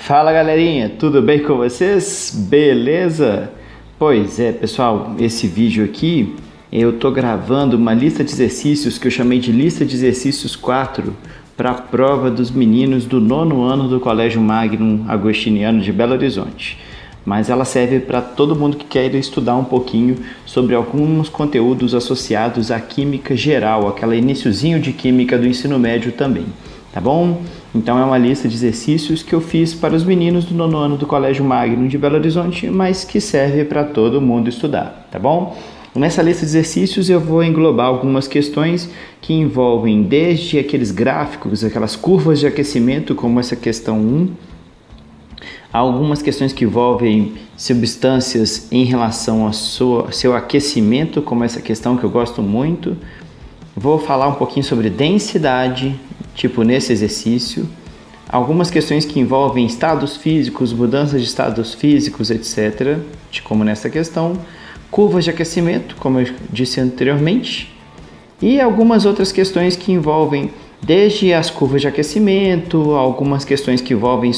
Fala galerinha, tudo bem com vocês? Beleza? Pois é, pessoal, esse vídeo aqui eu tô gravando uma lista de exercícios que eu chamei de lista de exercícios 4 para a prova dos meninos do 9º ano do Colégio Magnum Agostiniano de Belo Horizonte. Mas ela serve para todo mundo que quer estudar um pouquinho sobre alguns conteúdos associados à química geral, aquela iniciozinho de química do ensino médio também, tá bom? Então é uma lista de exercícios que eu fiz para os meninos do 9º ano do Colégio Magnum de Belo Horizonte, mas que serve para todo mundo estudar, tá bom? Nessa lista de exercícios eu vou englobar algumas questões que envolvem desde aqueles gráficos, aquelas curvas de aquecimento, como essa questão 1, algumas questões que envolvem substâncias em relação ao seu aquecimento, como essa questão que eu gosto muito. Vou falar um pouquinho sobre densidade, tipo nesse exercício. Algumas questões que envolvem estados físicos, mudanças de estados físicos, etc., como nessa questão. Curvas de aquecimento, como eu disse anteriormente. E algumas outras questões que envolvem desde as curvas de aquecimento, algumas questões que envolvem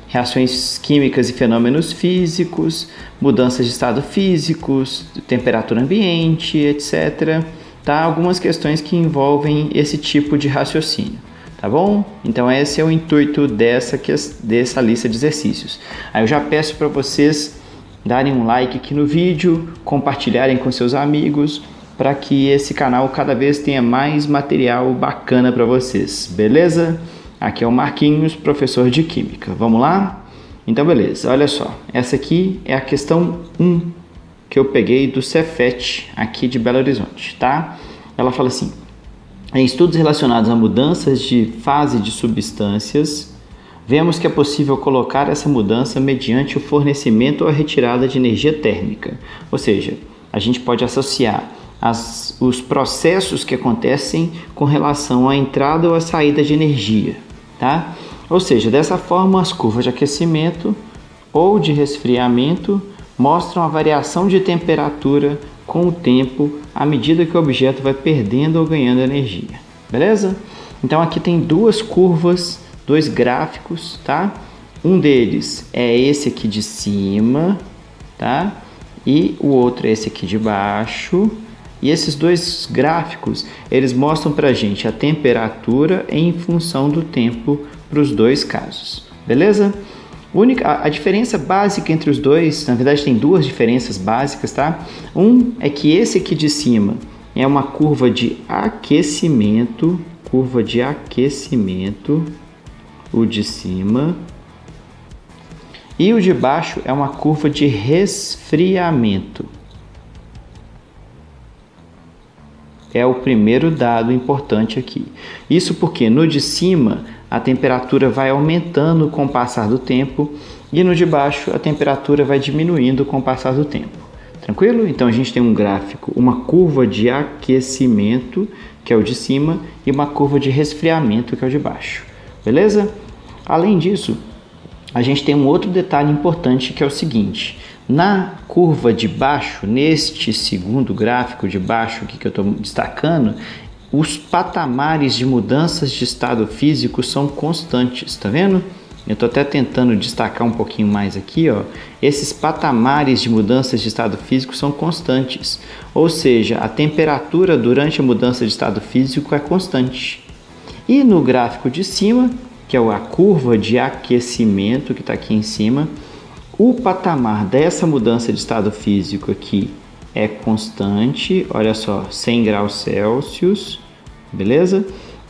reações químicas e fenômenos físicos, mudanças de estado físicos, temperatura ambiente, etc. Tá? Algumas questões que envolvem esse tipo de raciocínio, tá bom? Então esse é o intuito dessa lista de exercícios. Aí eu já peço para vocês darem um like aqui no vídeo, compartilharem com seus amigos, para que esse canal cada vez tenha mais material bacana para vocês, beleza? Aqui é o Marquinhos, professor de Química. Vamos lá? Então, beleza. Olha só. Essa aqui é a questão 1 que eu peguei do Cefet, aqui de Belo Horizonte, tá? Ela fala assim: em estudos relacionados a mudanças de fase de substâncias, vemos que é possível colocar essa mudança mediante o fornecimento ou a retirada de energia térmica. Ou seja, a gente pode associar os processos que acontecem com relação à entrada ou à saída de energia, tá? Ou seja, dessa forma as curvas de aquecimento ou de resfriamento mostram a variação de temperatura com o tempo à medida que o objeto vai perdendo ou ganhando energia, beleza? Então aqui tem duas curvas, dois gráficos, tá? Um deles é esse aqui de cima, tá? E o outro é esse aqui de baixo. E esses dois gráficos, eles mostram pra gente a temperatura em função do tempo para os dois casos, beleza? A diferença básica entre os dois, na verdade tem duas diferenças básicas, tá? Um é que esse aqui de cima é uma curva de aquecimento, o de cima, e o de baixo é uma curva de resfriamento. É o primeiro dado importante aqui. Isso porque no de cima a temperatura vai aumentando com o passar do tempo e no de baixo a temperatura vai diminuindo com o passar do tempo. Tranquilo? Então a gente tem um gráfico, uma curva de aquecimento, que é o de cima, e uma curva de resfriamento, que é o de baixo. Beleza? Além disso, a gente tem um outro detalhe importante, que é o seguinte: na curva de baixo, neste segundo gráfico de baixo aqui que eu estou destacando, os patamares de mudanças de estado físico são constantes, tá vendo? Eu estou até tentando destacar um pouquinho mais aqui, ó. Esses patamares de mudanças de estado físico são constantes, ou seja, a temperatura durante a mudança de estado físico é constante. E no gráfico de cima, que é a curva de aquecimento que está aqui em cima, o patamar dessa mudança de estado físico aqui é constante, olha só, 100 graus Celsius, beleza?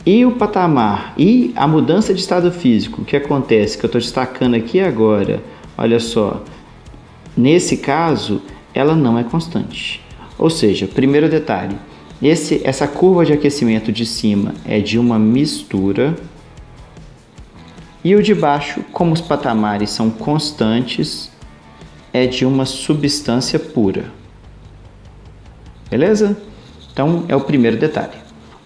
E o patamar e a mudança de estado físico que acontece, que eu estou destacando aqui agora, olha só, nesse caso ela não é constante. Ou seja, primeiro detalhe, essa curva de aquecimento de cima é de uma mistura, e o de baixo, como os patamares são constantes, é de uma substância pura. Beleza? Então, é o primeiro detalhe.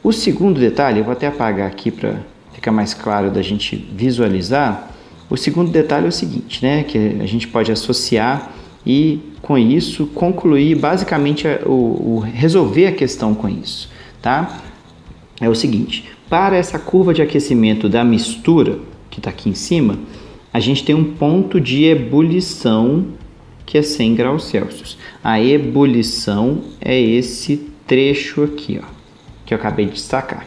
O segundo detalhe, eu vou até apagar aqui para ficar mais claro da gente visualizar. O segundo detalhe é o seguinte, né? Que a gente pode associar e, com isso, concluir basicamente resolver a questão com isso, tá? É o seguinte: para essa curva de aquecimento da mistura, que está aqui em cima, a gente tem um ponto de ebulição que é 100 graus Celsius. A ebulição é esse trecho aqui, ó, que eu acabei de destacar.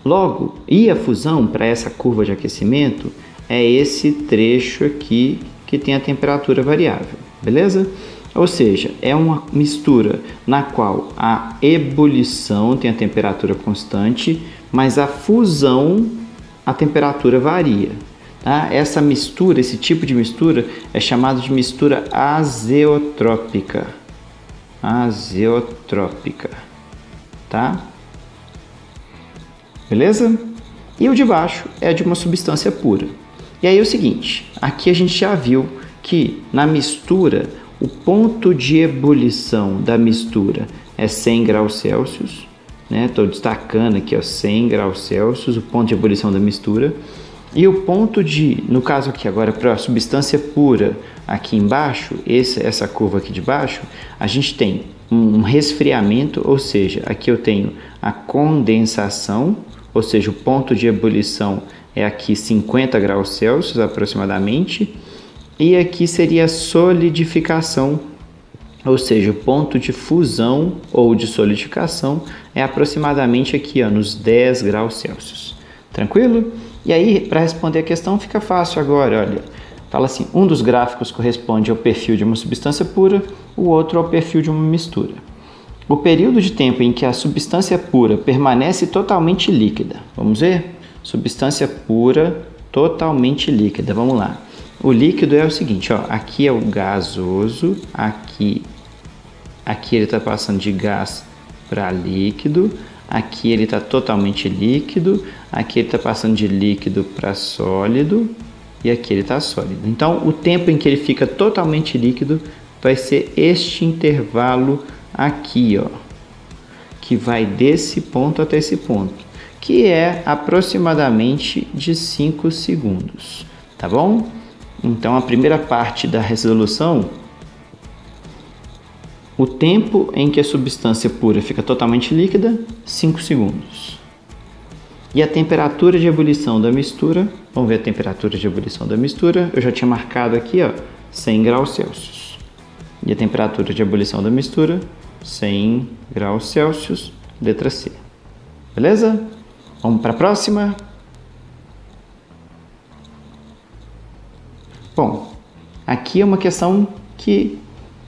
Logo, e a fusão para essa curva de aquecimento é esse trecho aqui que tem a temperatura variável, beleza? Ou seja, é uma mistura na qual a ebulição tem a temperatura constante, mas a fusão, a temperatura varia. Tá? Essa mistura, esse tipo de mistura é chamado de mistura azeotrópica. Azeotrópica, tá? Beleza? E o de baixo é de uma substância pura. E aí é o seguinte, aqui a gente já viu que na mistura, o ponto de ebulição da mistura é 100 graus Celsius, né? Estou destacando aqui, ó, 100 graus Celsius, o ponto de ebulição da mistura. E o ponto de, no caso aqui agora, para a substância pura aqui embaixo, essa curva aqui de baixo, a gente tem um resfriamento, ou seja, aqui eu tenho a condensação, ou seja, o ponto de ebulição é aqui 50 graus Celsius aproximadamente, e aqui seria a solidificação, ou seja, o ponto de fusão ou de solidificação é aproximadamente aqui, ó, nos 10 graus Celsius. Tranquilo? E aí, para responder a questão, fica fácil agora, olha. Fala assim, um dos gráficos corresponde ao perfil de uma substância pura, o outro ao perfil de uma mistura. O período de tempo em que a substância pura permanece totalmente líquida. Vamos ver? Substância pura totalmente líquida. Vamos lá. O líquido é o seguinte, ó, aqui é o gasoso, aqui ele está passando de gás para líquido, aqui ele está totalmente líquido, aqui ele está passando de líquido para sólido e aqui ele está sólido. Então, o tempo em que ele fica totalmente líquido vai ser este intervalo aqui, ó, que vai desse ponto até esse ponto, que é aproximadamente de 5 segundos, tá bom? Então, a primeira parte da resolução, o tempo em que a substância pura fica totalmente líquida, 5 segundos. E a temperatura de ebulição da mistura, vamos ver a temperatura de ebulição da mistura, eu já tinha marcado aqui, ó, 100 graus Celsius. E a temperatura de ebulição da mistura, 100 graus Celsius, letra C. Beleza? Vamos para a próxima. Bom, aqui é uma questão que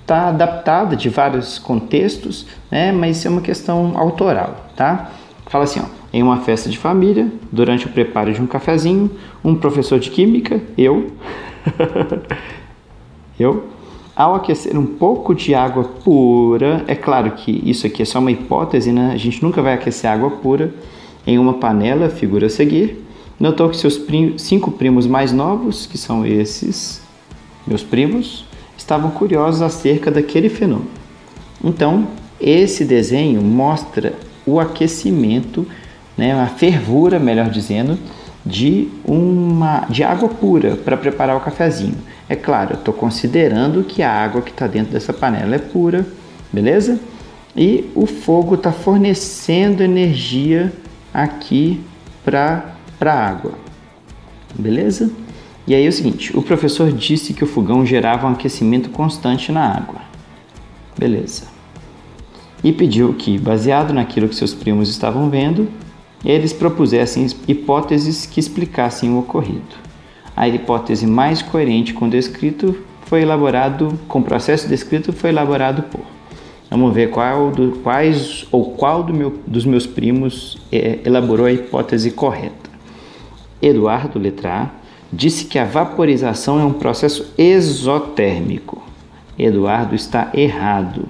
está adaptada de vários contextos, né? Mas é uma questão autoral, tá? Fala assim, ó, em uma festa de família, durante o preparo de um cafezinho, um professor de química, ao aquecer um pouco de água pura, é claro que isso aqui é só uma hipótese, né? A gente nunca vai aquecer água pura, em uma panela, figura a seguir, notou que seus 5 primos mais novos, que são esses, meus primos, estavam curiosos acerca daquele fenômeno. Então, esse desenho mostra o aquecimento, né, a fervura, melhor dizendo, de água pura para preparar o cafezinho. É claro, eu estou considerando que a água que está dentro dessa panela é pura, beleza? E o fogo está fornecendo energia aqui para a água, beleza? E aí é o seguinte, o professor disse que o fogão gerava um aquecimento constante na água, beleza? E pediu que, baseado naquilo que seus primos estavam vendo, eles propusessem hipóteses que explicassem o ocorrido. A hipótese mais coerente com o descrito foi elaborado, com o processo descrito foi elaborado por. Vamos ver qual dos meus primos elaborou a hipótese correta. Eduardo, letra A, disse que a vaporização é um processo exotérmico. Eduardo está errado.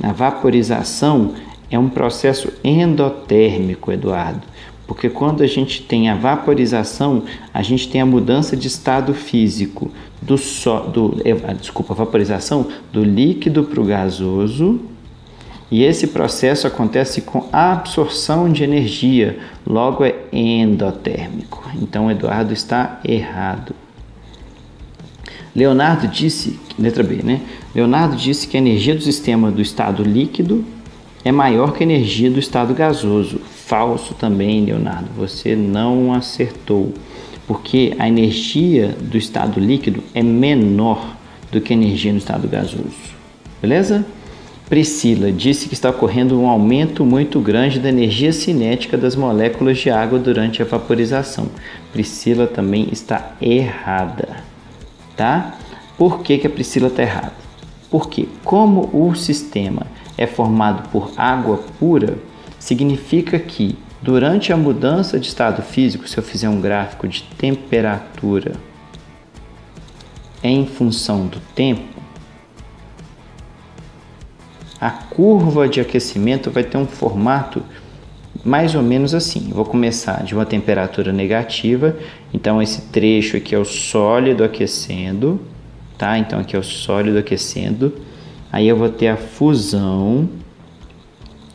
A vaporização é um processo endotérmico, Eduardo, porque quando a gente tem a vaporização, a gente tem a mudança de estado físico vaporização do líquido para o gasoso, e esse processo acontece com a absorção de energia, logo é endotérmico. Então, Eduardo está errado. Leonardo disse, letra B, né? Leonardo disse que a energia do sistema do estado líquido é maior que a energia do estado gasoso. falso também, Leonardo. Você não acertou. Porque a energia do estado líquido é menor do que a energia no estado gasoso. Beleza? Priscila disse que está ocorrendo um aumento muito grande da energia cinética das moléculas de água durante a vaporização. Priscila também está errada, tá? Por que a Priscila está errada? Porque como o sistema é formado por água pura, significa que durante a mudança de estado físico, se eu fizer um gráfico de temperatura em função do tempo, a curva de aquecimento vai ter um formato mais ou menos assim. Vou começar de uma temperatura negativa, então esse trecho aqui é o sólido aquecendo, tá? Então aqui é o sólido aquecendo, aí eu vou ter a fusão,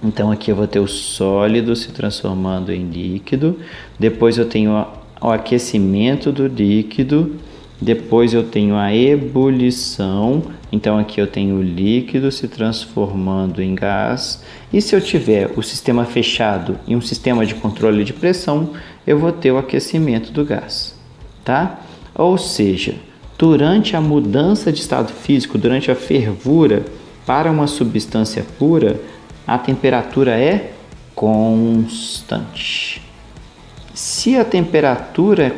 então aqui eu vou ter o sólido se transformando em líquido, depois eu tenho o aquecimento do líquido, depois eu tenho a ebulição, então aqui eu tenho o líquido se transformando em gás. E se eu tiver o sistema fechado e um sistema de controle de pressão, eu vou ter o aquecimento do gás, tá? Ou seja, durante a mudança de estado físico, durante a fervura para uma substância pura, a temperatura é constante. Se a temperatura é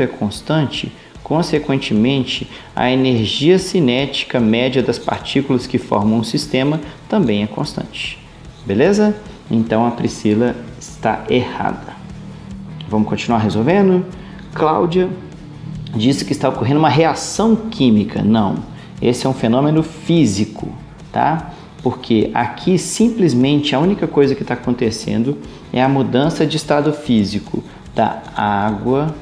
constante, consequentemente, a energia cinética média das partículas que formam um sistema também é constante. Beleza? Então a Priscila está errada. Vamos continuar resolvendo? Cláudia disse que está ocorrendo uma reação química. Não, esse é um fenômeno físico, tá? Porque aqui simplesmente a única coisa que está acontecendo é a mudança de estado físico da água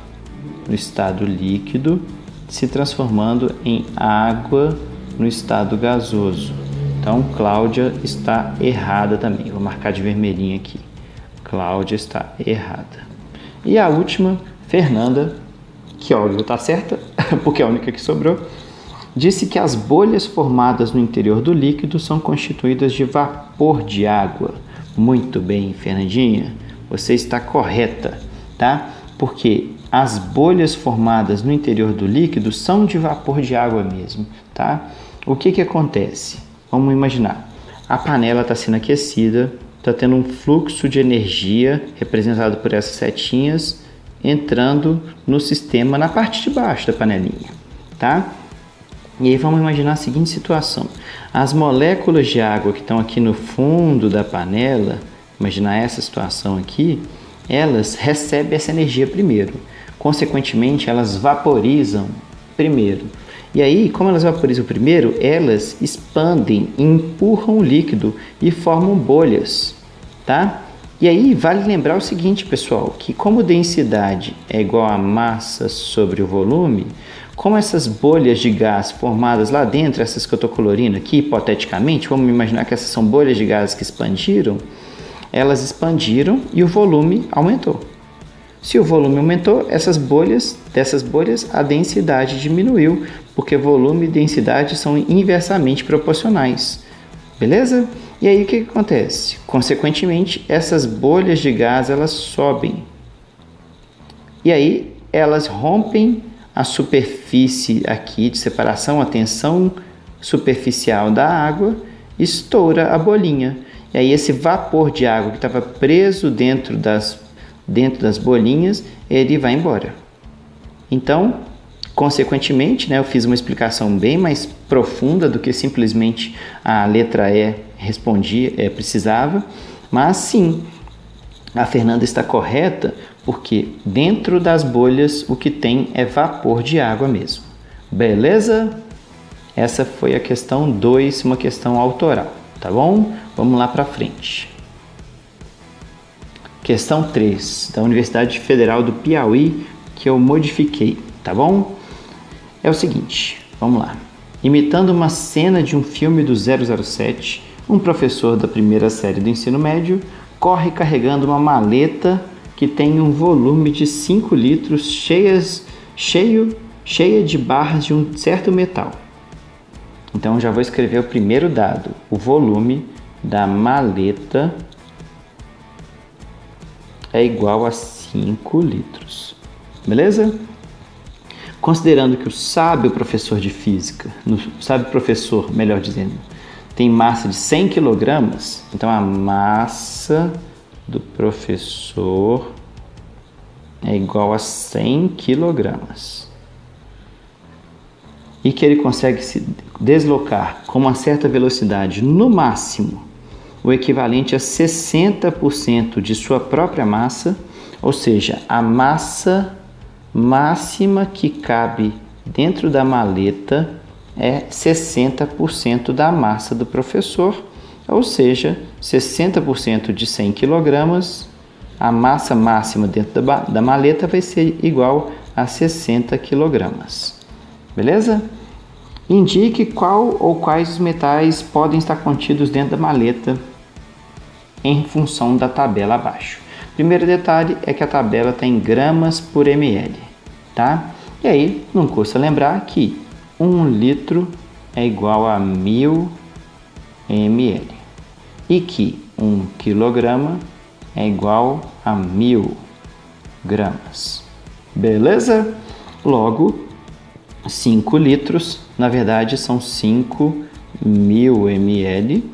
no estado líquido se transformando em água no estado gasoso. Então, Cláudia está errada também. Vou marcar de vermelhinho aqui. Cláudia está errada. E a última, Fernanda, que óbvio está certa, porque é a única que sobrou, disse que as bolhas formadas no interior do líquido são constituídas de vapor de água. Muito bem, Fernandinha, você está correta, tá? Porque as bolhas formadas no interior do líquido são de vapor de água mesmo, tá? O que acontece? Vamos imaginar, a panela está sendo aquecida, está tendo um fluxo de energia representado por essas setinhas entrando no sistema na parte de baixo da panelinha, tá? E aí vamos imaginar a seguinte situação, as moléculas de água que estão aqui no fundo da panela, imaginar essa situação aqui, elas recebem essa energia primeiro, consequentemente elas vaporizam primeiro. E aí, como elas vaporizam primeiro, elas expandem, empurram o líquido e formam bolhas, tá? E aí vale lembrar o seguinte, pessoal, que como densidade é igual a massa sobre o volume, como essas bolhas de gás formadas lá dentro, essas que eu estou colorindo aqui, hipoteticamente, vamos imaginar que essas são bolhas de gás que expandiram, elas expandiram e o volume aumentou. Se o volume aumentou, dessas bolhas, a densidade diminuiu, porque volume e densidade são inversamente proporcionais. Beleza? E aí o que acontece? Consequentemente, essas bolhas de gás elas sobem. E aí elas rompem a superfície aqui de separação, a tensão superficial da água, estoura a bolinha. E aí esse vapor de água que estava preso dentro das bolinhas, ele vai embora. Então, consequentemente, eu fiz uma explicação bem mais profunda do que simplesmente a letra E precisava, mas sim, a Fernanda está correta, porque dentro das bolhas o que tem é vapor de água mesmo. Beleza? Essa foi a questão 2, uma questão autoral, tá bom? Vamos lá para frente. Questão 3, da Universidade Federal do Piauí, que eu modifiquei, tá bom? É o seguinte, vamos lá. Imitando uma cena de um filme do 007, um professor da primeira série do ensino médio corre carregando uma maleta que tem um volume de 5 litros cheia de barras de um certo metal. Então já vou escrever o primeiro dado, o volume da maleta é igual a 5 litros. Beleza? Considerando que o sábio professor de física, melhor dizendo, tem massa de 100 kg, então a massa do professor é igual a 100 kg. E que ele consegue se deslocar com uma certa velocidade, no máximo, o equivalente a 60% de sua própria massa, ou seja, a massa máxima que cabe dentro da maleta é 60% da massa do professor, ou seja, 60% de 100 kg, a massa máxima dentro da maleta vai ser igual a 60 kg. Beleza? Indique qual ou quais os metais podem estar contidos dentro da maleta em função da tabela abaixo. Primeiro detalhe é que a tabela está em gramas por ml, tá? E aí, não custa lembrar que 1 litro é igual a 1000 ml e que 1 quilograma é igual a 1000 gramas. Beleza? Logo, 5 litros, na verdade, são 5.000 ml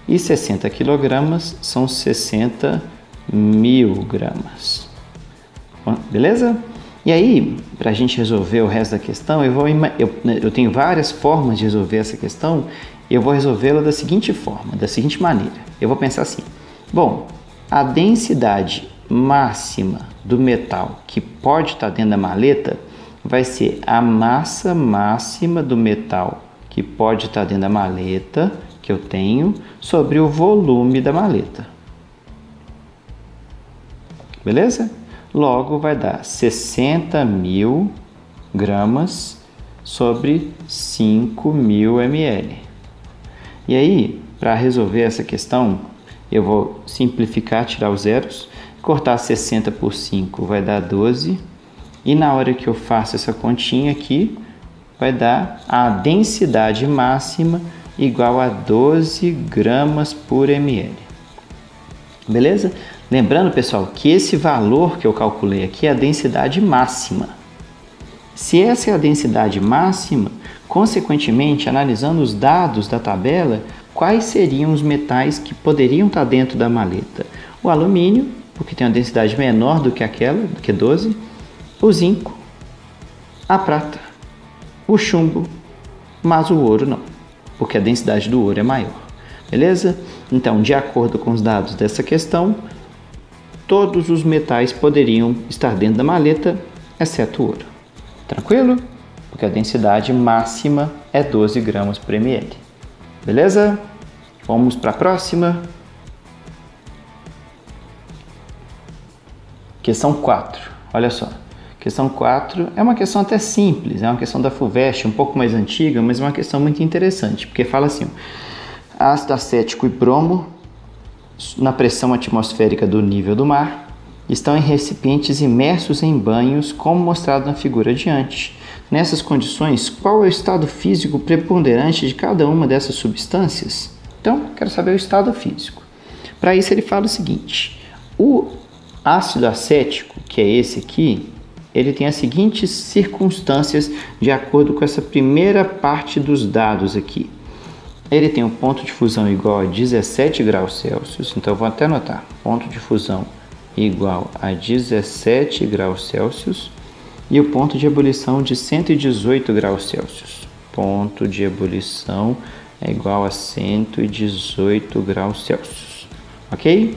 e 60 quilogramas são 60.000 gramas. Beleza? E aí, para a gente resolver o resto da questão, eu tenho várias formas de resolver essa questão. Eu vou resolvê-la da seguinte forma, da seguinte maneira. Eu vou pensar assim: bom, a densidade máxima do metal que pode estar dentro da maleta vai ser a massa máxima do metal que pode estar dentro da maleta que eu tenho sobre o volume da maleta. Beleza? Logo vai dar 60.000 gramas sobre 5.000 ml. E aí, para resolver essa questão, eu vou simplificar, tirar os zeros, cortar 60 por 5 vai dar 12. E na hora que eu faço essa continha aqui, vai dar a densidade máxima igual a 12 gramas por ml. Beleza? Lembrando, pessoal, que esse valor que eu calculei aqui é a densidade máxima. Se essa é a densidade máxima, consequentemente, analisando os dados da tabela, quais seriam os metais que poderiam estar dentro da maleta? O alumínio, porque tem uma densidade menor do que aquela, do que 12, o zinco, a prata, o chumbo, mas o ouro não, porque a densidade do ouro é maior. Beleza? Então, de acordo com os dados dessa questão, todos os metais poderiam estar dentro da maleta, exceto o ouro. Tranquilo? Porque a densidade máxima é 12 gramas por ml. Beleza? Vamos para a próxima. Questão 4. Olha só. Questão 4 é uma questão até simples, é uma questão da FUVEST, um pouco mais antiga, mas é uma questão muito interessante, porque fala assim: ácido acético e bromo, na pressão atmosférica do nível do mar, estão em recipientes imersos em banhos, como mostrado na figura adiante. Nessas condições, qual é o estado físico preponderante de cada uma dessas substâncias? Então, quero saber o estado físico. Para isso, ele fala o seguinte: o ácido acético, que é esse aqui, ele tem as seguintes circunstâncias de acordo com essa primeira parte dos dados aqui. Ele tem um ponto de fusão igual a 17 graus Celsius, então eu vou até anotar, ponto de fusão igual a 17 graus Celsius, e o ponto de ebulição de 118 graus Celsius. Ponto de ebulição é igual a 118 graus Celsius, ok?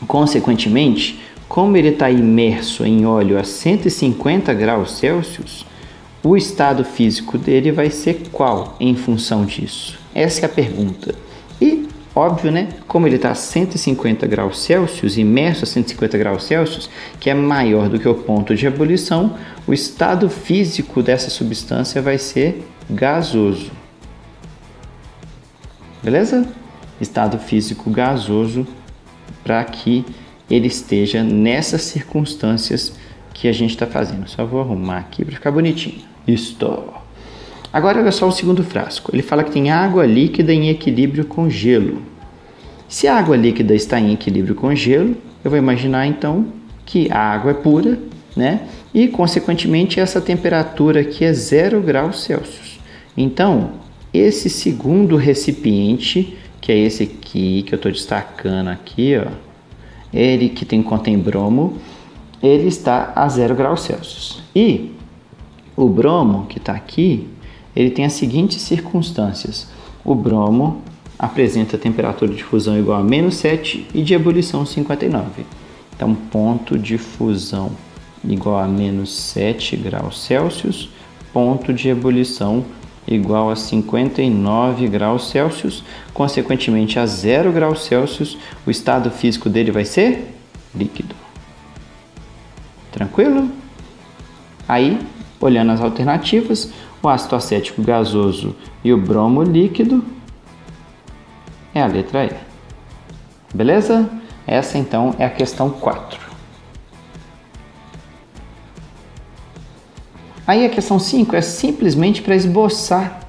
Consequentemente, como ele está imerso em óleo a 150 graus Celsius, o estado físico dele vai ser qual em função disso? Essa é a pergunta. E, óbvio, né? Como ele está a 150 graus Celsius, imerso a 150 graus Celsius, que é maior do que o ponto de ebulição, o estado físico dessa substância vai ser gasoso. Beleza? Estado físico gasoso, para que ele esteja nessas circunstâncias que a gente está fazendo. Só vou arrumar aqui para ficar bonitinho. Isto. Agora, olha só o segundo frasco. Ele fala que tem água líquida em equilíbrio com gelo. Se a água líquida está em equilíbrio com gelo, eu vou imaginar, então, que a água é pura, né? E, consequentemente, essa temperatura aqui é 0 graus Celsius. Então, esse segundo recipiente, que é esse aqui, que eu estou destacando aqui, ó, ele que contém bromo, ele está a 0 graus Celsius. E o bromo, que está aqui, ele tem as seguintes circunstâncias. O bromo apresenta temperatura de fusão igual a -7 e de ebulição 59. Então, ponto de fusão igual a -7 graus Celsius, ponto de ebulição igual a 59 graus Celsius, consequentemente a 0 graus Celsius, o estado físico dele vai ser líquido. Tranquilo? Aí, olhando as alternativas, o ácido acético gasoso e o bromo líquido é a letra E. Beleza? Essa então é a questão 4. Aí a questão 5 é simplesmente para esboçar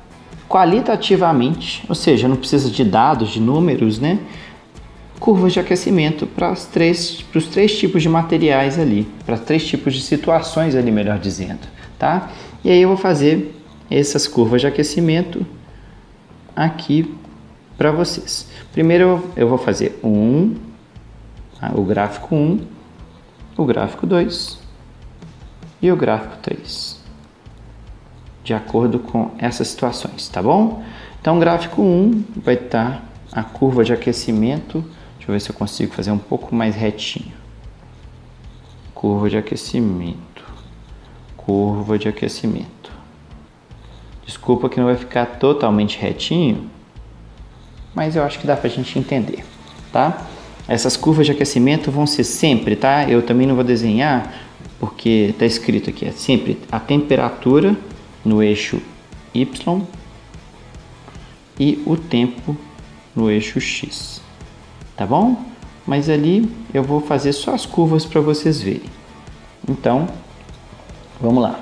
qualitativamente, ou seja, não precisa de dados, de números, né? Curvas de aquecimento para os três tipos de materiais ali, para 3 tipos de situações ali, melhor dizendo, tá? E aí eu vou fazer essas curvas de aquecimento aqui para vocês. Primeiro eu vou fazer o gráfico 1, o gráfico 2 e o gráfico 3. De acordo com essas situações, tá bom? Então, o gráfico 1 vai estar a curva de aquecimento. Deixa eu ver se eu consigo fazer um pouco mais retinho. Curva de aquecimento. Curva de aquecimento. Desculpa que não vai ficar totalmente retinho, mas eu acho que dá pra gente entender, tá? Essas curvas de aquecimento vão ser sempre, tá? Eu também não vou desenhar, porque tá escrito aqui, é sempre a temperatura no eixo Y e o tempo no eixo X, tá bom? Mas ali eu vou fazer só as curvas para vocês verem. Então, vamos lá.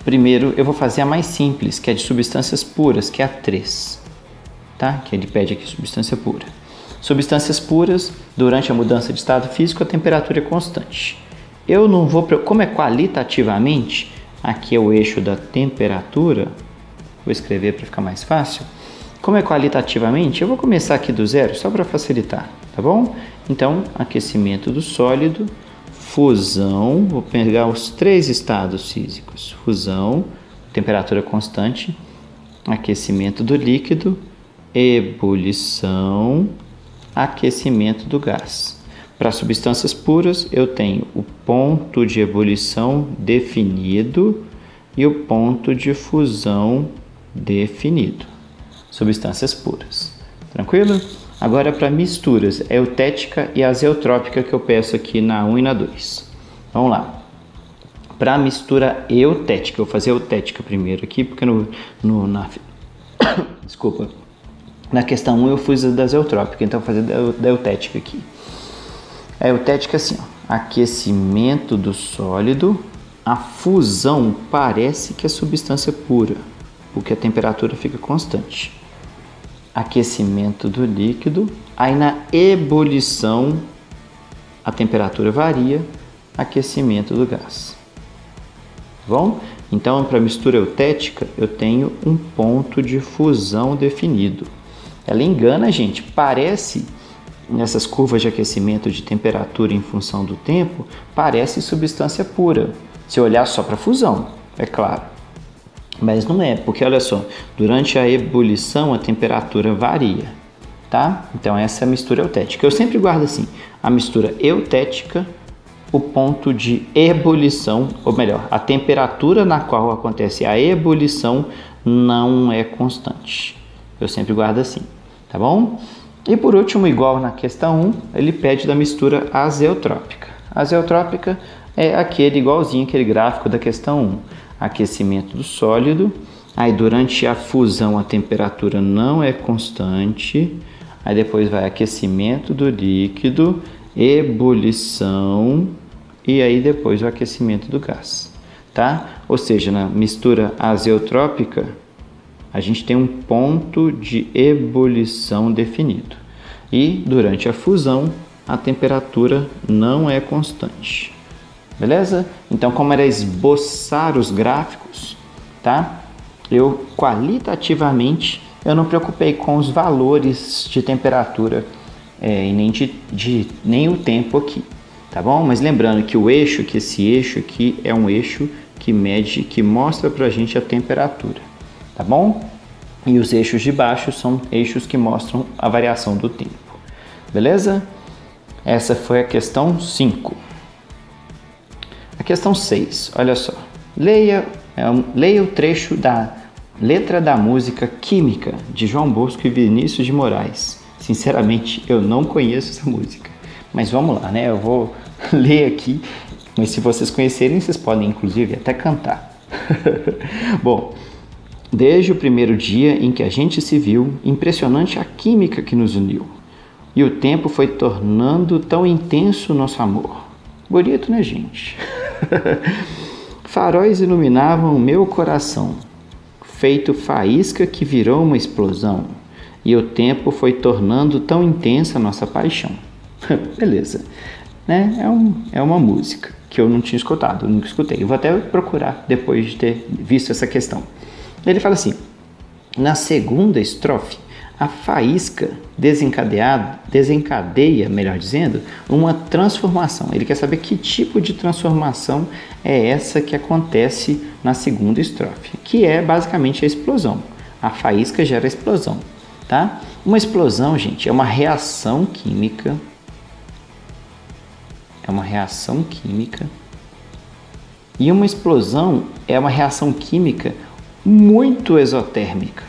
Primeiro eu vou fazer a mais simples, que é de substâncias puras, que é a 3, tá? Que ele pede aqui substância pura. Substâncias puras, durante a mudança de estado físico, a temperatura é constante. Eu não vou, como é qualitativamente, aqui é o eixo da temperatura, vou escrever para ficar mais fácil. Como é qualitativamente, eu vou começar aqui do zero, só para facilitar, tá bom? Então, aquecimento do sólido, fusão, vou pegar os 3 estados físicos, fusão, temperatura constante, aquecimento do líquido, ebulição, aquecimento do gás. Para substâncias puras, eu tenho o ponto de ebulição definido e o ponto de fusão definido. Substâncias puras. Tranquilo? Agora, para misturas, eutética e azeotrópica, que eu peço aqui na 1 e na 2. Vamos lá. Para mistura eutética, eu vou fazer eutética primeiro aqui, porque desculpa. Na questão 1 eu fiz a da azeotrópica, então eu vou fazer da eutética aqui. A eutética é assim, ó, aquecimento do sólido, a fusão parece que é substância pura, porque a temperatura fica constante. Aquecimento do líquido, aí na ebulição a temperatura varia, aquecimento do gás. Bom? Então, para mistura eutética, eu tenho um ponto de fusão definido. Ela engana, gente, parece... Nessas curvas de aquecimento de temperatura em função do tempo, parece substância pura, se olhar só para a fusão, é claro. Mas não é, porque olha só, durante a ebulição a temperatura varia, tá? Então essa é a mistura eutética. Eu sempre guardo assim, a mistura eutética, o ponto de ebulição, ou melhor, a temperatura na qual acontece a ebulição não é constante. Eu sempre guardo assim, tá bom? E por último, igual na questão 1, ele pede da mistura azeotrópica. A azeotrópica é igualzinho aquele gráfico da questão 1. Aquecimento do sólido, aí durante a fusão a temperatura não é constante, aí depois vai aquecimento do líquido, ebulição e aí depois o aquecimento do gás, tá? Ou seja, na mistura azeotrópica, A gente tem um ponto de ebulição definido. E durante a fusão, a temperatura não é constante. Beleza? Então, como era esboçar os gráficos, tá? Eu qualitativamente eu não preocupei com os valores de temperatura e nem o tempo aqui, tá bom? Mas lembrando que esse eixo aqui é um eixo que mostra pra gente a temperatura, tá bom? E os eixos de baixo são eixos que mostram a variação do tempo, beleza? Essa foi a questão 5. A questão 6, olha só. Leia o trecho da letra da música Química, de João Bosco e Vinícius de Moraes. Sinceramente, eu não conheço essa música. Mas vamos lá, né? Eu vou ler aqui. Mas se vocês conhecerem, vocês podem, inclusive, até cantar. Bom, desde o primeiro dia em que a gente se viu, impressionante a química que nos uniu. E o tempo foi tornando tão intenso o nosso amor. Bonito, né, gente? Faróis iluminavam o meu coração, feito faísca que virou uma explosão, e o tempo foi tornando tão intensa a nossa paixão. Beleza, né? É uma música que eu não tinha escutado, eu nunca escutei. Eu vou até procurar depois de ter visto essa questão. Ele fala assim: na segunda estrofe, a faísca desencadeia, melhor dizendo, uma transformação. Ele quer saber que tipo de transformação é essa que acontece na segunda estrofe, que é basicamente a explosão. A faísca gera explosão, tá? Uma explosão, gente, é uma reação química. E uma explosão é uma reação química muito exotérmica.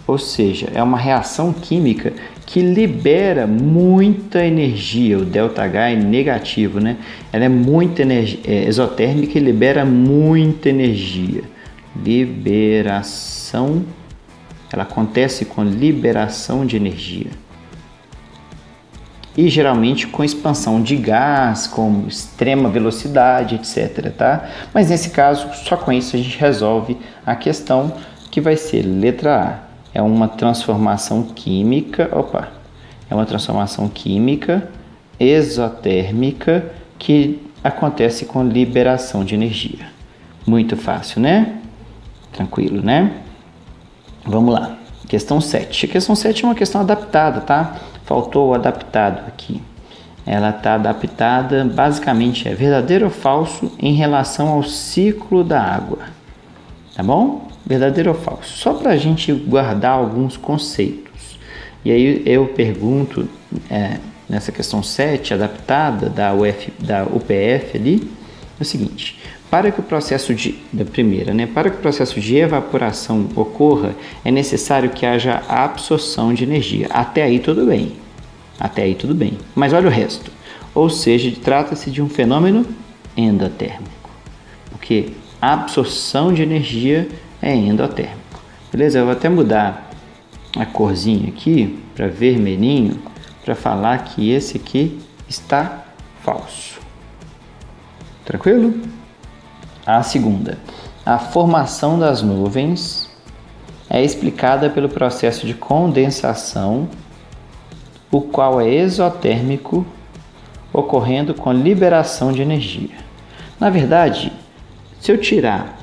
Ou seja, é uma reação química que libera muita energia. O ΔH é negativo, né? Ela é muito exotérmica e libera muita energia. Liberação. Ela acontece com liberação de energia. E geralmente com expansão de gás, com extrema velocidade, etc. Tá? Mas nesse caso, só com isso a gente resolve a questão, que vai ser letra A. É uma transformação química, exotérmica que acontece com liberação de energia. Muito fácil, né? Tranquilo, né? Vamos lá. Questão 7. A questão 7 é uma questão adaptada, tá? Faltou o adaptado aqui. Ela está adaptada, basicamente é verdadeiro ou falso em relação ao ciclo da água. Tá bom? Verdadeiro ou falso? Só para a gente guardar alguns conceitos. E aí eu pergunto, nessa questão 7, adaptada da UPF ali, é o seguinte: para que o processo para que o processo de evaporação ocorra, é necessário que haja absorção de energia. Até aí tudo bem. Mas olha o resto. Ou seja, trata-se de um fenômeno endotérmico. Porque a absorção de energia é endotérmico. Beleza? Eu vou até mudar a corzinha aqui para vermelhinho, para falar que esse aqui está falso. Tranquilo? A segunda. A formação das nuvens é explicada pelo processo de condensação, o qual é exotérmico, ocorrendo com liberação de energia. Na verdade, se eu tirar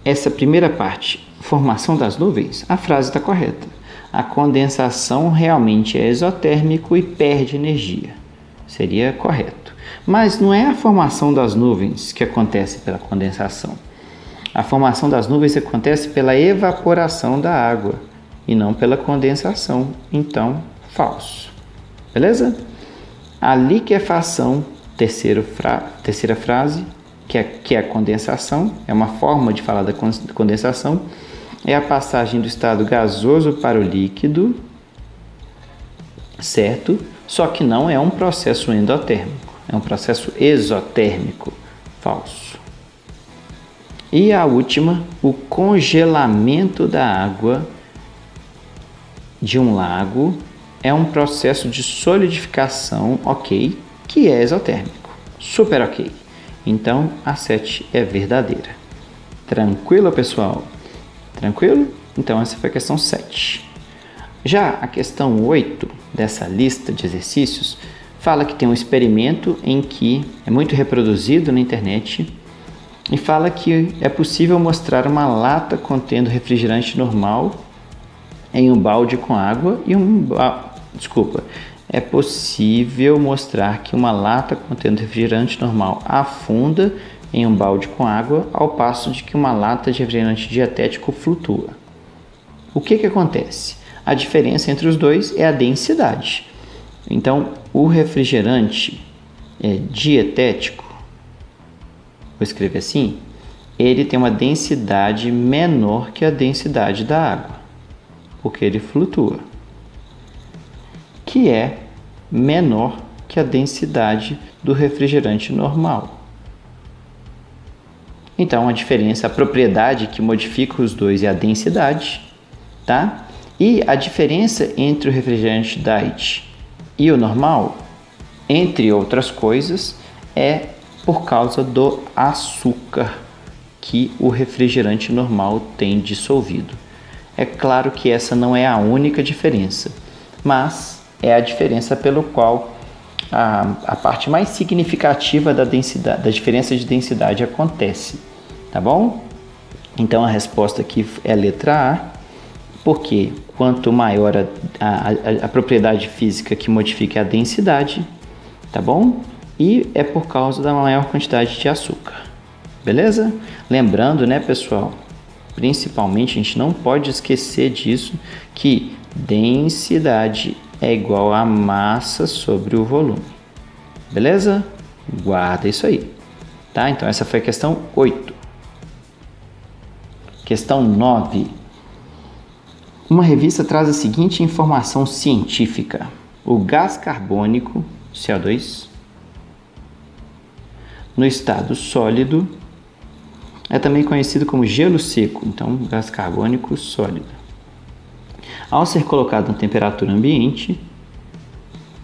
essa primeira parte, formação das nuvens, a frase está correta. A condensação realmente é exotérmico e perde energia. Seria correto. Mas não é a formação das nuvens que acontece pela condensação. A formação das nuvens acontece pela evaporação da água e não pela condensação. Então, falso. Beleza? A liquefação, terceira frase, que é a condensação, é uma forma de falar da condensação, é a passagem do estado gasoso para o líquido, certo? Só que não é um processo endotérmico, é um processo exotérmico, falso. E a última, o congelamento da água de um lago é um processo de solidificação, ok, que é exotérmico, super ok. Então, a 7 é verdadeira. Tranquilo, pessoal? Tranquilo? Então, essa foi a questão 7. Já a questão 8 dessa lista de exercícios fala que tem um experimento em que é muito reproduzido na internet e fala que é possível mostrar uma lata contendo refrigerante normal em um balde com água e é possível mostrar que uma lata contendo refrigerante normal afunda em um balde com água, ao passo de que uma lata de refrigerante dietético flutua. O que acontece? A diferença entre os dois é a densidade. Então, o refrigerante dietético, vou escrever assim, ele tem uma densidade menor que a densidade da água, porque ele flutua, que é menor que a densidade do refrigerante normal. Então, a propriedade que modifica os dois é a densidade, tá? E a diferença entre o refrigerante diet e o normal, entre outras coisas, é por causa do açúcar que o refrigerante normal tem dissolvido. É claro que essa não é a única diferença, mas é a diferença pelo qual a parte mais significativa da diferença de densidade acontece, tá bom? Então a resposta aqui é a letra A, porque quanto maior a propriedade física que modifica a densidade, tá bom? E é por causa da maior quantidade de açúcar, beleza? Lembrando, né, pessoal, principalmente a gente não pode esquecer disso, que densidade é igual a massa sobre o volume, beleza? Guarda isso aí, tá? Então essa foi a questão 8. Questão 9. Uma revista traz a seguinte informação científica: o gás carbônico, CO2, no estado sólido, é também conhecido como gelo seco, então gás carbônico sólido. Ao ser colocado na temperatura ambiente,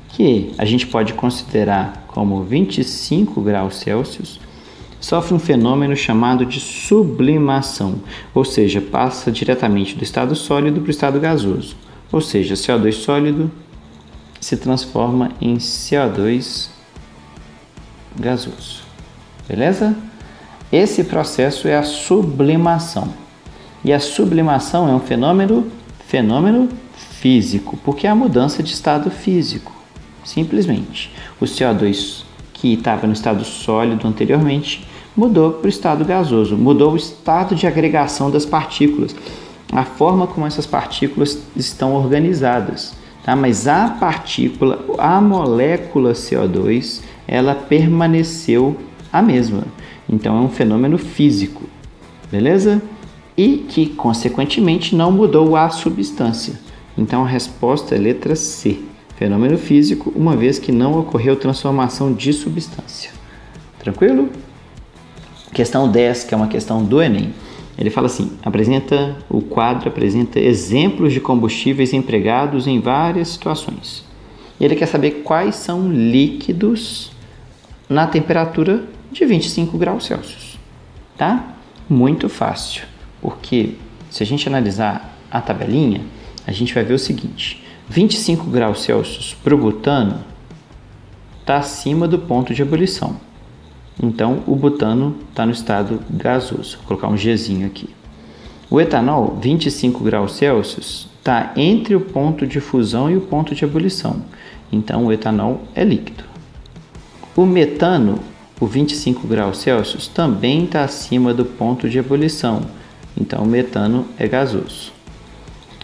que a gente pode considerar como 25 graus Celsius, sofre um fenômeno chamado de sublimação, ou seja, passa diretamente do estado sólido para o estado gasoso, ou seja, CO2 sólido se transforma em CO2 gasoso, beleza? Esse processo é a sublimação, e a sublimação é um fenômeno físico, porque é a mudança de estado físico, simplesmente. O CO2 que estava no estado sólido anteriormente mudou para o estado gasoso, mudou o estado de agregação das partículas, a forma como essas partículas estão organizadas, tá? Mas a partícula, a molécula CO2, ela permaneceu a mesma. Então é um fenômeno físico, beleza? E que, consequentemente, não mudou a substância. Então a resposta é letra C, fenômeno físico, uma vez que não ocorreu transformação de substância. Tranquilo? Questão 10, que é uma questão do Enem. Ele fala assim: o quadro apresenta exemplos de combustíveis empregados em várias situações. E ele quer saber quais são líquidos na temperatura de 25 graus Celsius, tá? Muito fácil, porque se a gente analisar a tabelinha, a gente vai ver o seguinte: 25 graus Celsius para o butano está acima do ponto de ebulição. Então, o butano está no estado gasoso. Vou colocar um Gzinho aqui. O etanol, 25 graus Celsius, está entre o ponto de fusão e o ponto de ebulição. Então, o etanol é líquido. O metano, o 25 graus Celsius, também está acima do ponto de ebulição. Então, o metano é gasoso.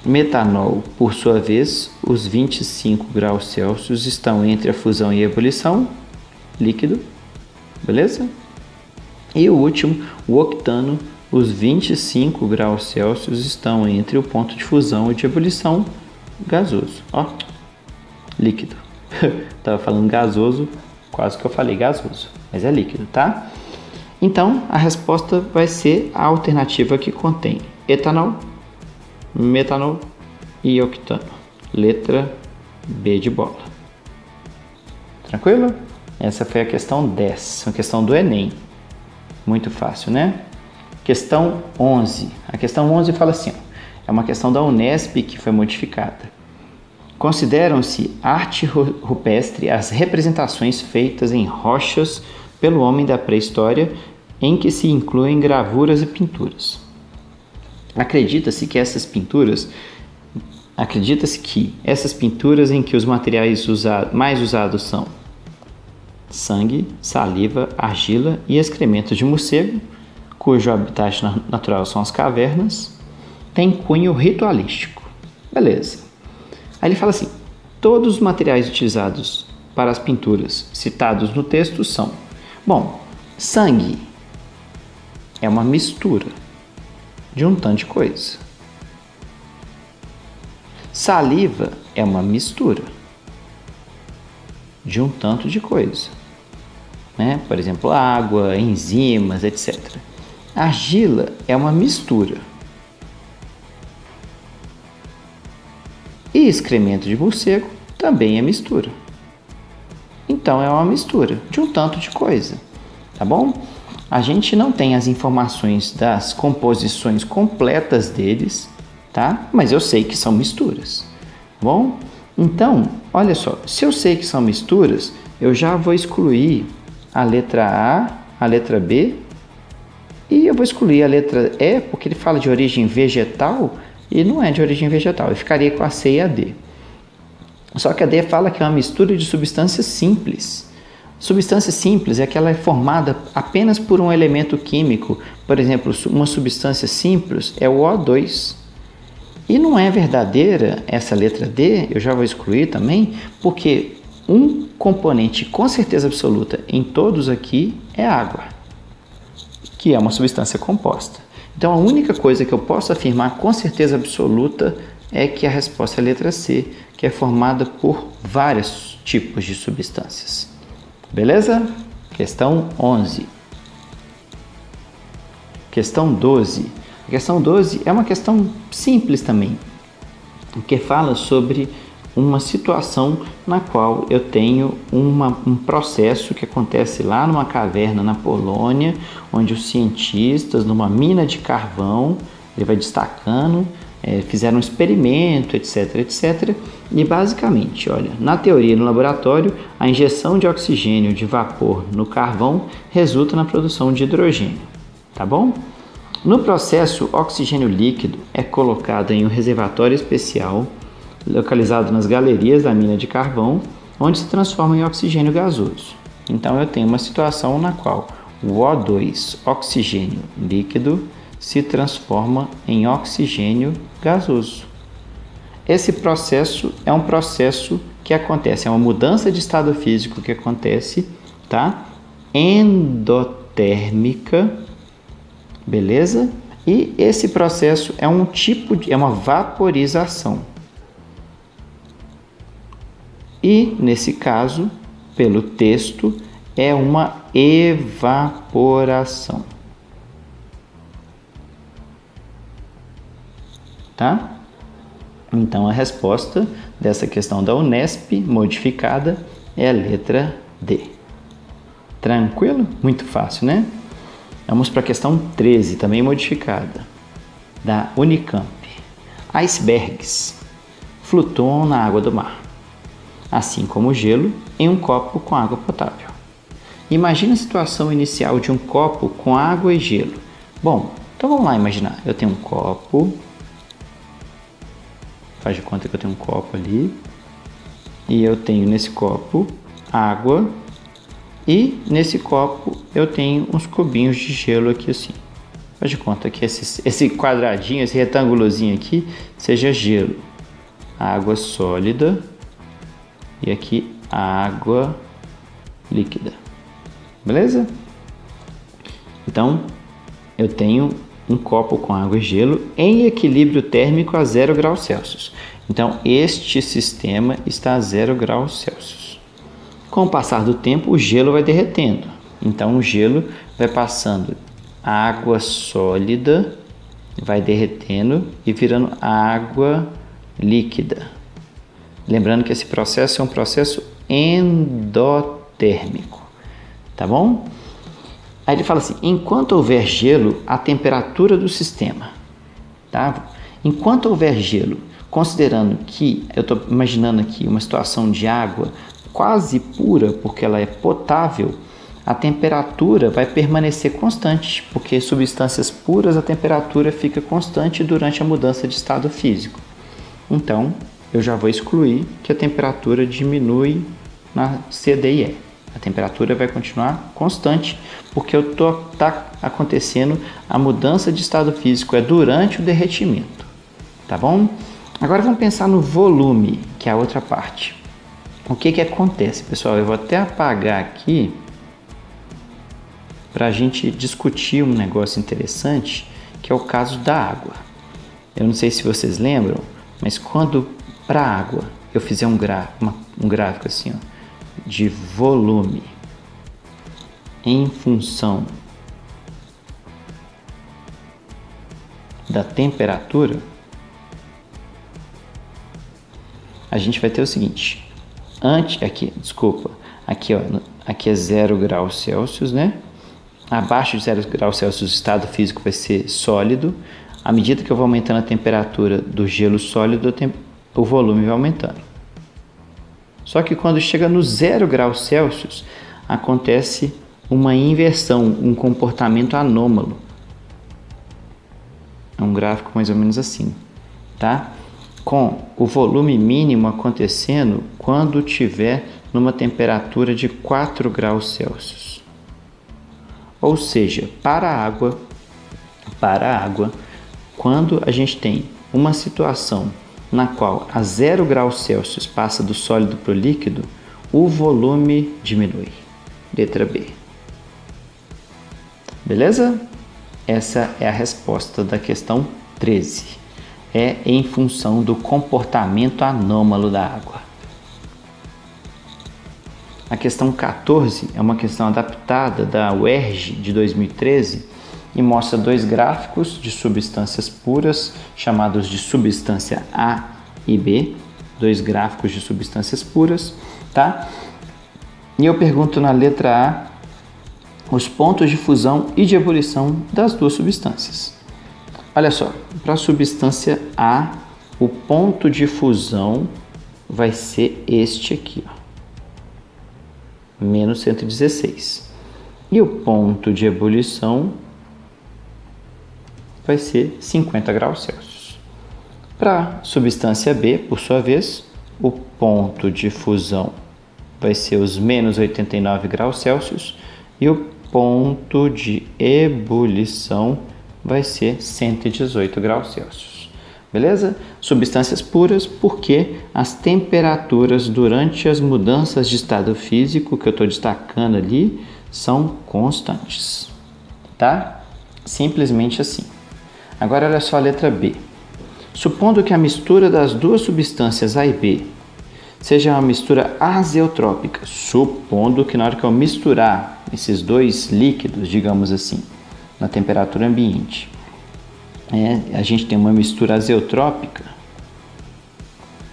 Metanol, por sua vez, os 25 graus Celsius estão entre a fusão e a ebulição, líquido. Beleza? E o último, o octano, os 25 graus Celsius estão entre o ponto de fusão e de ebulição, gasoso. Ó, líquido. Estava falando gasoso, quase que eu falei gasoso, mas é líquido, tá? Então, a resposta vai ser a alternativa que contém etanol, metanol e octano. Letra B de bola. Tranquilo? Essa foi a questão 10, uma questão do Enem. Muito fácil, né? Questão 11. A questão 11 fala assim, ó, é uma questão da Unesp que foi modificada. Consideram-se arte rupestre as representações feitas em rochas pelo homem da pré-história, em que se incluem gravuras e pinturas. Acredita-se que essas pinturas em que os materiais mais usados são sangue, saliva, argila e excrementos de morcego, cujo habitat natural são as cavernas, tem cunho ritualístico. Beleza. Aí ele fala assim, todos os materiais utilizados para as pinturas citados no texto são, bom, sangue é uma mistura de um tanto de coisa. Saliva é uma mistura de um tanto de coisa, né? Por exemplo, água, enzimas, etc. Argila é uma mistura. E excremento de morcego também é mistura. Então é uma mistura de um tanto de coisa, tá bom? A gente não tem as informações das composições completas deles, tá? Mas eu sei que são misturas, tá bom? Então, olha só, se eu sei que são misturas, eu já vou excluir a letra A, a letra B e eu vou excluir a letra E, porque ele fala de origem vegetal e não é de origem vegetal, eu ficaria com a C e a D. Só que a D fala que é uma mistura de substâncias simples. Substância simples é que ela é formada apenas por um elemento químico. Por exemplo, uma substância simples é o O2. E não é verdadeira essa letra D, eu já vou excluir também, porque um componente com certeza absoluta em todos aqui é água, que é uma substância composta. Então a única coisa que eu posso afirmar com certeza absoluta é que a resposta é a letra C, que é formada por vários tipos de substâncias. Beleza? Questão 11. Questão 12. A questão 12 é uma questão simples também, que fala sobre uma situação na qual eu tenho um processo que acontece lá numa caverna na Polônia, onde os cientistas, numa mina de carvão, ele vai destacando, fizeram um experimento, etc, etc. E basicamente, olha, na teoria no laboratório, a injeção de oxigênio de vapor no carvão resulta na produção de hidrogênio, tá bom? No processo, oxigênio líquido é colocado em um reservatório especial, localizado nas galerias da mina de carvão, onde se transforma em oxigênio gasoso. Então eu tenho uma situação na qual o O2, oxigênio líquido, se transforma em oxigênio gasoso. Esse processo é um processo que acontece, é uma mudança de estado físico que acontece, tá? Endotérmica, beleza? E esse processo é é uma vaporização. E, nesse caso, pelo texto, é uma evaporação. Tá? Então, a resposta dessa questão da Unesp modificada é a letra D. Tranquilo? Muito fácil, né? Vamos para a questão 13, também modificada, da Unicamp. Icebergs flutuam na água do mar, assim como o gelo em um copo com água potável. Imagina a situação inicial de um copo com água e gelo. Bom, então vamos lá imaginar. Eu tenho um copo, faz de conta que eu tenho um copo ali, e eu tenho nesse copo água, e nesse copo eu tenho uns cubinhos de gelo aqui assim. Faz de conta que esse quadradinho, esse retângulozinho aqui, seja gelo. Água sólida. E aqui água líquida. Beleza? Então, eu tenho um copo com água e gelo em equilíbrio térmico a 0 graus Celsius. Então, este sistema está a 0 graus Celsius. Com o passar do tempo, o gelo vai derretendo. Então, o gelo vai passando água sólida, vai derretendo e virando água líquida. Lembrando que esse processo é um processo endotérmico, tá bom? Aí ele fala assim, enquanto houver gelo, a temperatura do sistema, tá? Enquanto houver gelo, considerando que, eu estou imaginando aqui uma situação de água quase pura, porque ela é potável, a temperatura vai permanecer constante, porque substâncias puras a temperatura fica constante durante a mudança de estado físico. Então, eu já vou excluir que a temperatura diminui na C, D e E. A temperatura vai continuar constante, porque está acontecendo a mudança de estado físico, é durante o derretimento, tá bom? Agora vamos pensar no volume, que é a outra parte. O que acontece, pessoal? Eu vou até apagar aqui para a gente discutir um negócio interessante, que é o caso da água. Eu não sei se vocês lembram, mas quando para a água eu fizer um gráfico assim, ó, de volume em função da temperatura, a gente vai ter o seguinte, aqui é 0 graus Celsius, né? Abaixo de 0 graus Celsius o estado físico vai ser sólido. À medida que eu vou aumentando a temperatura do gelo sólido, o volume vai aumentando. Só que quando chega no 0 graus Celsius, acontece uma inversão, um comportamento anômalo. É um gráfico mais ou menos assim, tá? Com o volume mínimo acontecendo quando tiver numa temperatura de 4 graus Celsius. Ou seja, para a água, quando a gente tem uma situação na qual a 0 graus Celsius passa do sólido para o líquido, o volume diminui. Letra B. Beleza? Essa é a resposta da questão 13. É em função do comportamento anômalo da água. A questão 14 é uma questão adaptada da UERJ de 2013 e mostra dois gráficos de substâncias puras, chamados de substância A e B, dois gráficos de substâncias puras, tá? E eu pergunto na letra A os pontos de fusão e de ebulição das duas substâncias. Olha só, para a substância A, o ponto de fusão vai ser este aqui, ó, menos 116. E o ponto de ebulição vai ser 50 graus Celsius. Para a substância B, por sua vez, o ponto de fusão vai ser os menos 89 graus Celsius e o ponto de ebulição vai ser 118 graus Celsius. Beleza? Substâncias puras porque as temperaturas durante as mudanças de estado físico que eu estou destacando ali são constantes, tá? Simplesmente assim. Agora olha só a letra B. Supondo que a mistura das duas substâncias A e B seja uma mistura azeotrópica, supondo que na hora que eu misturar esses dois líquidos, digamos assim, na temperatura ambiente, a gente tem uma mistura azeotrópica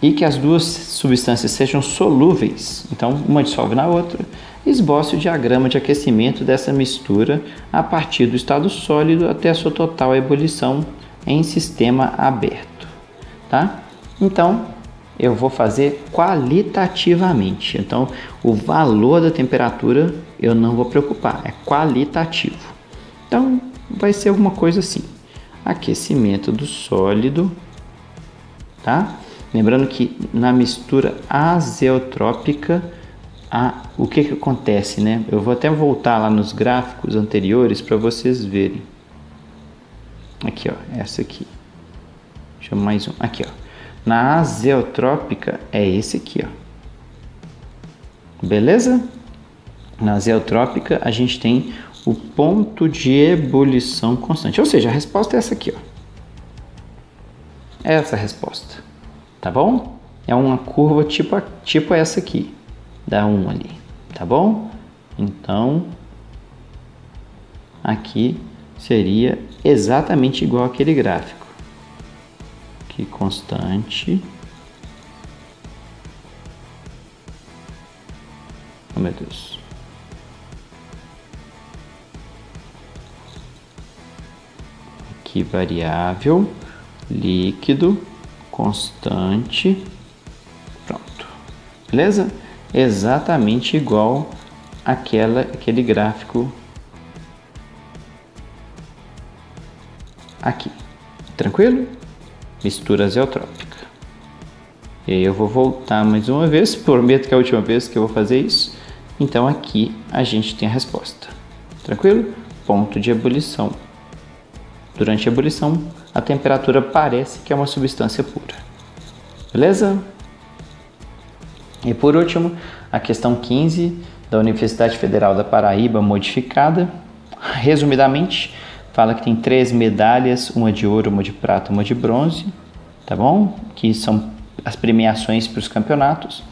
e que as duas substâncias sejam solúveis, então uma dissolve na outra, esboce o diagrama de aquecimento dessa mistura a partir do estado sólido até a sua total ebulição em sistema aberto, tá? Então, eu vou fazer qualitativamente, então o valor da temperatura eu não vou preocupar, é qualitativo. Então, vai ser alguma coisa assim. Aquecimento do sólido, tá? Lembrando que na mistura azeotrópica, o que acontece, né? Eu vou até voltar lá nos gráficos anteriores para vocês verem. Aqui, ó, essa aqui. Deixa eu mais um. Aqui, ó. Na azeotrópica é esse aqui, ó. Beleza? Na azeotrópica a gente tem o ponto de ebulição constante. Ou seja, a resposta é essa aqui, ó. É essa a resposta. Tá bom? É uma curva tipo essa aqui. Dá 1 ali. Tá bom? Então, aqui seria exatamente igual aquele gráfico. Aqui constante. Oh, meu Deus. aqui variável, líquido, constante, pronto. Beleza? Exatamente igual aquele gráfico aqui. Tranquilo? Mistura azeotrópica. E aí eu vou voltar mais uma vez, prometo que é a última vez que eu vou fazer isso. Então aqui a gente tem a resposta. Tranquilo? Ponto de ebulição. Durante a ebulição, a temperatura parece que é uma substância pura. Beleza? E por último, a questão 15 da Universidade Federal da Paraíba modificada. Resumidamente, fala que tem 3 medalhas, uma de ouro, uma de prata, uma de bronze, tá bom? Que são as premiações para os campeonatos.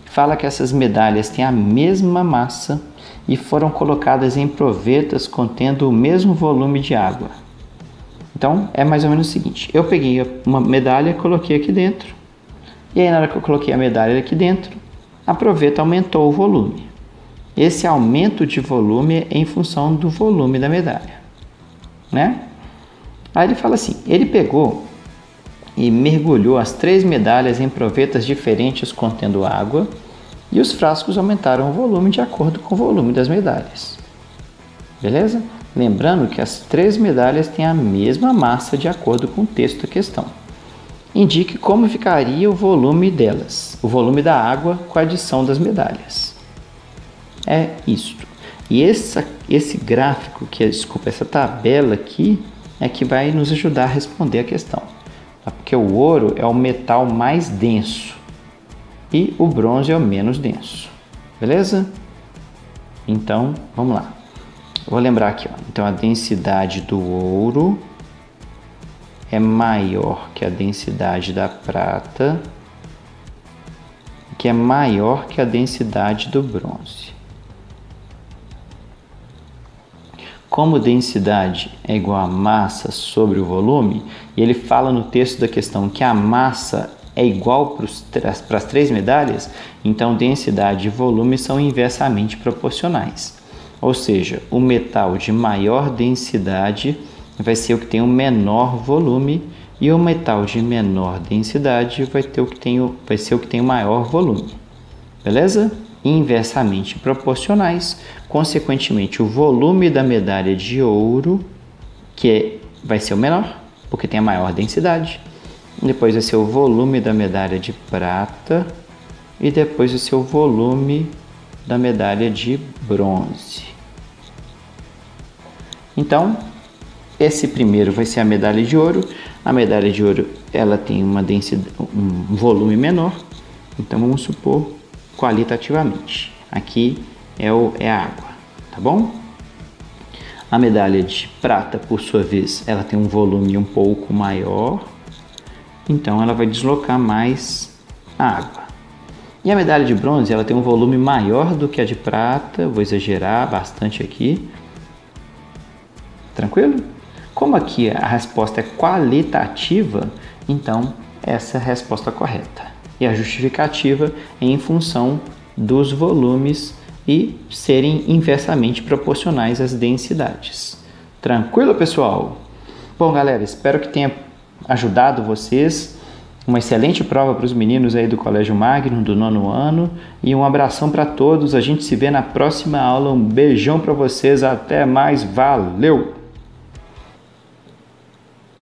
Fala que essas medalhas têm a mesma massa e foram colocadas em provetas contendo o mesmo volume de água. Então, é mais ou menos o seguinte, eu peguei uma medalha e coloquei aqui dentro, e aí na hora que eu coloquei a medalha aqui dentro, a proveta aumentou o volume. Esse aumento de volume é em função do volume da medalha, né? Aí ele fala assim, ele pegou e mergulhou as 3 medalhas em provetas diferentes contendo água, e os frascos aumentaram o volume de acordo com o volume das medalhas. Beleza? Lembrando que as 3 medalhas têm a mesma massa de acordo com o texto da questão. Indique como ficaria o volume delas, o volume da água com a adição das medalhas. É isto. E esse gráfico, essa tabela aqui, é que vai nos ajudar a responder a questão. Porque o ouro é o metal mais denso e o bronze é o menos denso. Beleza? Então, vamos lá. Vou lembrar aqui, ó. Então a densidade do ouro é maior que a densidade da prata, que é maior que a densidade do bronze. Como densidade é igual a massa sobre o volume, e ele fala no texto da questão que a massa é igual para as 3 medalhas, então densidade e volume são inversamente proporcionais. Ou seja, o metal de maior densidade vai ser o que tem o menor volume e o metal de menor densidade vai ser o que tem o maior volume. Beleza? Inversamente proporcionais, consequentemente o volume da medalha de ouro, vai ser o menor, porque tem a maior densidade, depois vai ser o volume da medalha de prata e depois vai ser o volume da medalha de bronze. Então, esse primeiro vai ser a medalha de ouro. A medalha de ouro ela tem uma densidade, um volume menor, então vamos supor qualitativamente. Aqui é a água, tá bom? A medalha de prata, por sua vez, ela tem um volume um pouco maior, então ela vai deslocar mais a água. E a medalha de bronze, ela tem um volume maior do que a de prata, vou exagerar bastante aqui. Tranquilo? Como aqui a resposta é qualitativa, então essa é a resposta correta. E a justificativa é em função dos volumes e serem inversamente proporcionais às densidades. Tranquilo, pessoal? Bom, galera, espero que tenha ajudado vocês. Uma excelente prova para os meninos aí do Colégio Magnum, do 9º ano. E um abração para todos. A gente se vê na próxima aula. Um beijão para vocês. Até mais. Valeu!